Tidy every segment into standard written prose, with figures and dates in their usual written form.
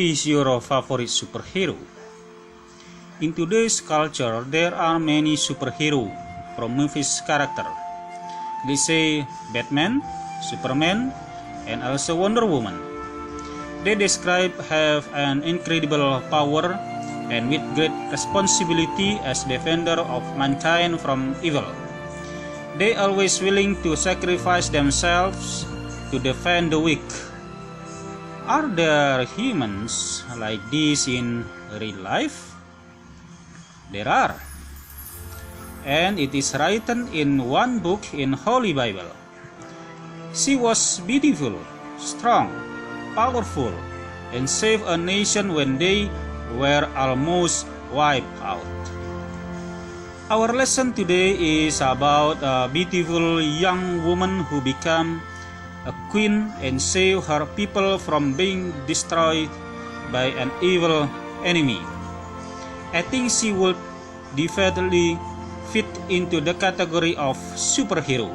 is your favorite superhero? In today's culture, there are many superheroes from movies character. They say Batman, Superman, and also Wonder Woman. They describe have an incredible power and with great responsibility as defender of mankind from evil. They always willing to sacrifice themselves to defend the weak. Are there humans like this in real life? There are. And it is written in one book in Holy Bible. She was beautiful, strong, powerful, and saved a nation when they were almost wiped out. Our lesson today is about a beautiful young woman who became a queen and saved her people from being destroyed by an evil enemy. I think she would definitely fit into the category of superhero.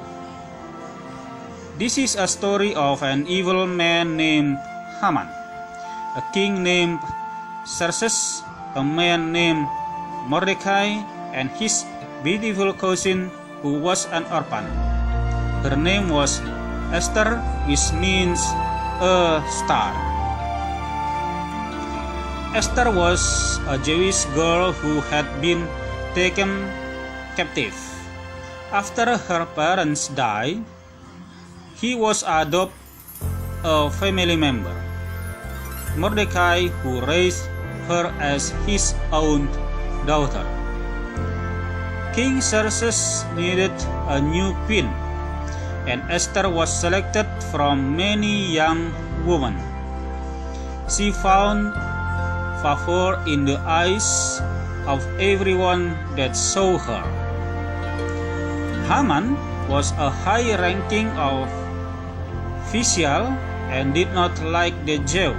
This is a story of an evil man named Haman, a king named Xerxes, a man named Mordecai, and his beautiful cousin who was an orphan. Her name was Esther, which means a star. Esther was a Jewish girl who had been taken captive. After her parents died, he was adopted a family member, Mordecai, who raised her as his own daughter. King Xerxes needed a new queen, and Esther was selected from many young women. She found favor in the eyes of everyone that saw her. Haman was a high-ranking official and did not like the Jews.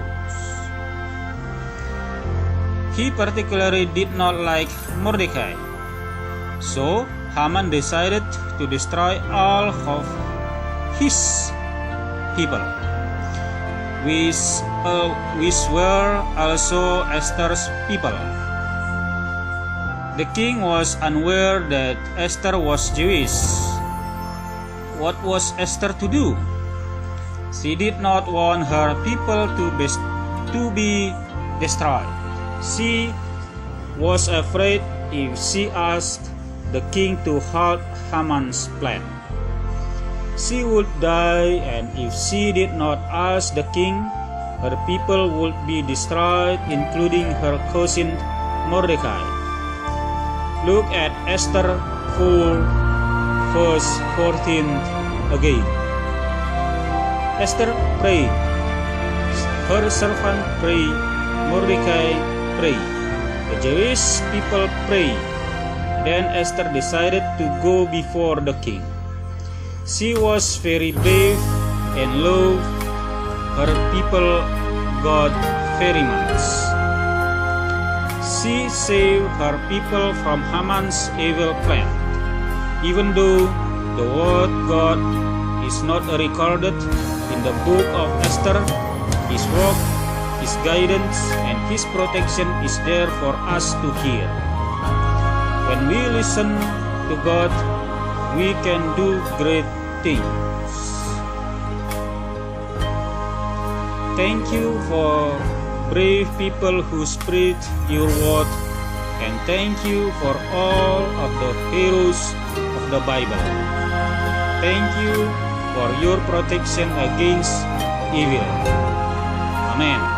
He particularly did not like Mordecai. So Haman decided to destroy all of his people, which were also Esther's people. The king was unaware that Esther was Jewish. What was Esther to do? She did not want her people to be destroyed. She was afraid if she asked the king to halt Haman's plan, she would die, and if she did not ask the king, her people would be destroyed, including her cousin Mordecai. Look at Esther 4, verse 14 again. Esther prayed, her servant prayed, Mordecai prayed, the Jewish people prayed. Then Esther decided to go before the king. She was very brave and loved her people God very much. She saved her people from Haman's evil plan. Even though the word God is not recorded in the book of Esther, his work, his guidance, and his protection is there for us to hear. When we listen to God, we can do great things. Thank you for brave people who spread your word, and thank you for all of the heroes of the Bible. Thank you for your protection against evil. Amen.